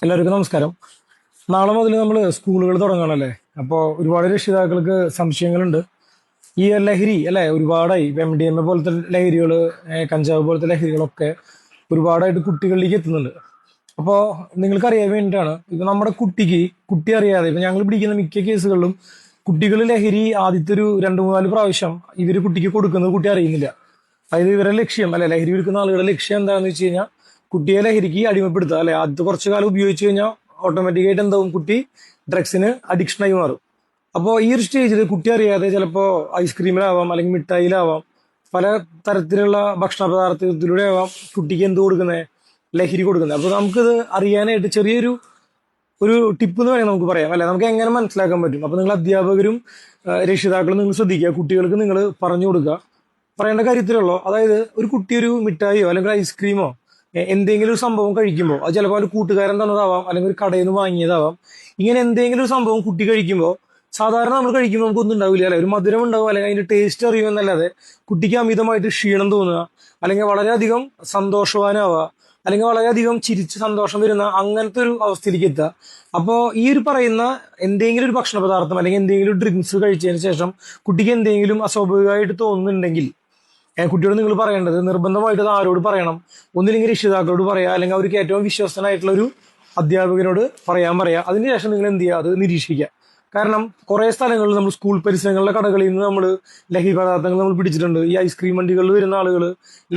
എല്ലാവർക്കും നമസ്കാരം. നാളെ മുതൽ നമ്മൾ സ്കൂളുകൾ തുടങ്ങണല്ലേ. അപ്പോൾ ഒരുപാട് രക്ഷിതാക്കൾക്ക് സംശയങ്ങളുണ്ട്. ഈ ലഹരി അല്ലെ ഒരുപാടായി MDMA പോലത്തെ ലഹരികൾ, കഞ്ചാവ് പോലത്തെ ലഹരികളൊക്കെ ഒരുപാടായിട്ട് കുട്ടികളിലേക്ക് എത്തുന്നുണ്ട്. അപ്പോൾ നിങ്ങൾക്ക് അറിയാൻ വേണ്ടിയിട്ടാണ് ഇത് നമ്മുടെ കുട്ടി അറിയാതെ ഇപ്പൊ ഞങ്ങൾ പിടിക്കുന്ന മിക്ക കേസുകളിലും കുട്ടികൾ ലഹരി ആദ്യത്തെ ഒരു 2-3-4 പ്രാവശ്യം കുട്ടിക്ക് കൊടുക്കുന്നത് കുട്ടി അറിയുന്നില്ല. അതായത് ഇവരുടെ ലക്ഷ്യം അല്ലെ, ലഹരി വിൽക്കുന്ന ആളുകളുടെ ലക്ഷ്യം എന്താണെന്ന് വെച്ച് കഴിഞ്ഞാൽ കുട്ടിയെ ലഹരിക്ക് അടിമപ്പെടുത്തുക അല്ലെ. ആദ്യത്തെ കുറച്ചു കാലം ഉപയോഗിച്ച് കഴിഞ്ഞാൽ ഓട്ടോമാറ്റിക്കായിട്ട് എന്താവും, കുട്ടി ഡ്രഗ്സിന് അഡിക്ഷനായി മാറും. അപ്പോൾ ഈ ഒരു സ്റ്റേജിൽ കുട്ടി അറിയാതെ ചിലപ്പോൾ ഐസ്ക്രീമിലാവാം അല്ലെങ്കിൽ മിഠായിലാവാം, പല തരത്തിലുള്ള ഭക്ഷണ പദാർത്ഥത്തിലൂടെ ആവാം കുട്ടിക്ക് എന്ത് കൊടുക്കുന്നത്, ലഹരി കൊടുക്കുന്നത്. അപ്പോൾ നമുക്കിത് അറിയാനായിട്ട് ചെറിയൊരു ടിപ്പ് എന്ന് വേണമെങ്കിൽ നമുക്ക് പറയാം അല്ലെ. നമുക്ക് എങ്ങനെ മനസ്സിലാക്കാൻ പറ്റും? അപ്പോൾ നിങ്ങൾ അധ്യാപകരും രക്ഷിതാക്കളും നിങ്ങൾ ശ്രദ്ധിക്കുക, കുട്ടികൾക്ക് നിങ്ങൾ പറഞ്ഞു കൊടുക്കുക. പറയേണ്ട കാര്യത്തിലുള്ളൂ. അതായത് ഒരു കുട്ടി ഒരു മിഠായിയോ അല്ലെങ്കിൽ ഐസ്ക്രീമോ എന്തെങ്കിലും ഒരു സംഭവം കഴിക്കുമ്പോൾ, അത് ചിലപ്പോൾ ഒരു കൂട്ടുകാരൻ തന്നതാവാം അല്ലെങ്കിൽ ഒരു കടയിൽ നിന്ന് വാങ്ങിയതാവാം. ഇങ്ങനെ എന്തെങ്കിലും ഒരു സംഭവം കുട്ടി കഴിക്കുമ്പോൾ സാധാരണ നമ്മൾ കഴിക്കുമ്പോൾ നമുക്കൊന്നും ഉണ്ടാവില്ല അല്ലെ, ഒരു മധുരം ഉണ്ടാവും അല്ലെങ്കിൽ അതിന്റെ ടേസ്റ്റ് അറിയുമെന്നല്ലാതെ കുട്ടിക്ക് അമിതമായിട്ട് ക്ഷീണം തോന്നുക, അല്ലെങ്കിൽ വളരെയധികം സന്തോഷവാനാവുക, അല്ലെങ്കിൽ വളരെയധികം ചിരിച്ച് സന്തോഷം വരുന്ന അങ്ങനത്തെ ഒരു അവസ്ഥയിലേക്ക് എത്തുക. അപ്പോൾ ഈ ഒരു പറയുന്ന എന്തെങ്കിലും ഒരു ഭക്ഷണ പദാർത്ഥം അല്ലെങ്കിൽ എന്തെങ്കിലും ഒരു ഡ്രിങ്ക്സ് കഴിച്ചതിന് ശേഷം കുട്ടിക്ക് എന്തെങ്കിലും അസ്വാഭാവികമായിട്ട് തോന്നുന്നുണ്ടെങ്കിൽ കുട്ടിയോട് നിങ്ങൾ പറയേണ്ടത് നിർബന്ധമായിട്ട് അത് ആരോട് പറയണം? ഒന്നില്ലെങ്കിൽ രക്ഷിതാക്കളോട് പറയാ, അല്ലെങ്കിൽ അവർക്ക് ഏറ്റവും വിശ്വസ്തനായിട്ടുള്ള ഒരു അധ്യാപകനോട് പറയാ. അതിനുശേഷം നിങ്ങൾ എന്ത് ചെയ്യുക, അത് നിരീക്ഷിക്കുക. കാരണം കുറെ സ്ഥലങ്ങളിൽ നമ്മൾ സ്കൂൾ പരിസരങ്ങളിലെ കടകളിൽ നിന്ന് നമ്മൾ ലഹരി പദാർത്ഥങ്ങൾ നമ്മൾ പിടിച്ചിട്ടുണ്ട്. ഈ ഐസ്ക്രീം വണ്ടികളിൽ വരുന്ന ആളുകൾ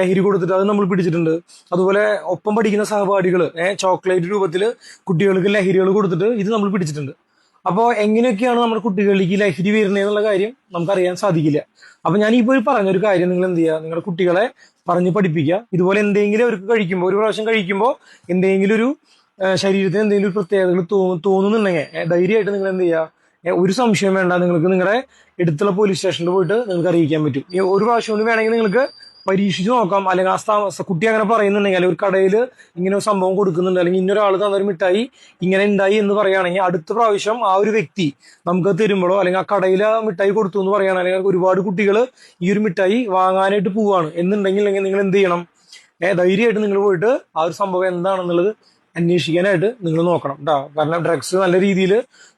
ലഹരി കൊടുത്തിട്ട് അത് നമ്മൾ പിടിച്ചിട്ടുണ്ട്. അതുപോലെ ഒപ്പം പഠിക്കുന്ന സഹപാഠികൾ ചോക്ലേറ്റ് രൂപത്തിൽ കുട്ടികൾക്ക് ലഹരികൾ കൊടുത്തിട്ട് ഇത് നമ്മൾ പിടിച്ചിട്ടുണ്ട്. അപ്പോൾ എങ്ങനെയൊക്കെയാണ് നമ്മുടെ കുട്ടികളിലേക്ക് ലഹരി വരുന്നത് എന്നുള്ള കാര്യം നമുക്കറിയാൻ സാധിക്കില്ല. അപ്പൊ ഞാൻ ഇപ്പോൾ പറഞ്ഞൊരു കാര്യം നിങ്ങൾ എന്ത് ചെയ്യുക, നിങ്ങളുടെ കുട്ടികളെ പറഞ്ഞ് പഠിപ്പിക്കുക. ഇതുപോലെ എന്തെങ്കിലും അവർക്ക് കഴിക്കുമ്പോൾ, ഒരു പ്രാവശ്യം കഴിക്കുമ്പോൾ എന്തെങ്കിലും ഒരു ശരീരത്തിന് എന്തെങ്കിലും ഒരു പ്രത്യേകതകൾ തോന്നുന്നുണ്ടെങ്കിൽ ധൈര്യമായിട്ട് നിങ്ങൾ എന്ത് ചെയ്യുക, ഒരു സംശയം വേണ്ട, നിങ്ങൾക്ക് നിങ്ങളുടെ അടുത്തുള്ള പോലീസ് സ്റ്റേഷനിൽ പോയിട്ട് നിങ്ങൾക്ക് അറിയിക്കാൻ പറ്റും. ഒരു പ്രാവശ്യം കൊണ്ട് വേണമെങ്കിൽ നിങ്ങൾക്ക് പരീക്ഷിച്ച് നോക്കാം. അല്ലെങ്കിൽ കുട്ടി അങ്ങനെ പറയുന്നുണ്ടെങ്കിൽ, അല്ലെങ്കിൽ ഒരു കടയിൽ ഇങ്ങനെ ഒരു സംഭവം കൊടുക്കുന്നുണ്ട്, അല്ലെങ്കിൽ ഇന്നൊരാൾ തന്നൊരു മിഠായി ഇങ്ങനെ ഉണ്ടായി എന്ന് പറയുകയാണെങ്കിൽ അടുത്ത പ്രാവശ്യം ആ ഒരു വ്യക്തി നമുക്ക് തരുമ്പോഴോ അല്ലെങ്കിൽ ആ കടയിൽ ആ മിഠായി കൊടുത്തു എന്ന് പറയുകയാണെങ്കിൽ ഒരുപാട് കുട്ടികൾ ഈ ഒരു മിഠായി വാങ്ങാനായിട്ട് പോവാണ് എന്നുണ്ടെങ്കിൽ നിങ്ങൾ എന്ത് ചെയ്യണം, ധൈര്യമായിട്ട് നിങ്ങൾ പോയിട്ട് ആ ഒരു സംഭവം എന്താണെന്നുള്ളത് അന്വേഷിക്കാനായിട്ട് നിങ്ങൾ നോക്കണം കേട്ടോ. കാരണം ഡ്രഗ്സ് നല്ല രീതിയിൽ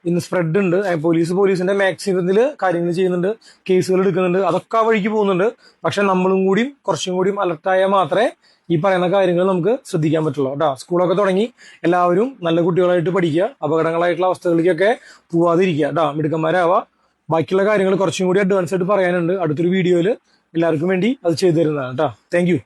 ഇന്ന് സ്പ്രെഡ് ഉണ്ട്. പോലീസിന്റെ മാക്സിമത്തിൽ കാര്യങ്ങൾ ചെയ്യുന്നുണ്ട്, കേസുകൾ എടുക്കുന്നുണ്ട്, അതൊക്കെ ആ വഴിക്ക് പോകുന്നുണ്ട്. പക്ഷെ നമ്മളും കൂടിയും കുറച്ചും കൂടിയും അലർട്ടായാൽ മാത്രമേ ഈ പറയുന്ന കാര്യങ്ങൾ നമുക്ക് ശ്രദ്ധിക്കാൻ പറ്റുള്ളൂ കേട്ടോ. സ്കൂളൊക്കെ തുടങ്ങി, എല്ലാവരും നല്ല കുട്ടികളായിട്ട് പഠിക്കുക, അപകടങ്ങളായിട്ടുള്ള അവസ്ഥകളിലേക്കൊക്കെ പോവാതിരിക്കുക കേട്ടോ, മിടുക്കന്മാരാവുക. ബാക്കിയുള്ള കാര്യങ്ങൾ കുറച്ചും കൂടി അഡ്വാൻസ് ആയിട്ട് പറയാനുണ്ട് അടുത്തൊരു വീഡിയോയിൽ എല്ലാവർക്കും വേണ്ടി അത് ചെയ്തു തരുന്നതാണ് കേട്ടോ. Thank you.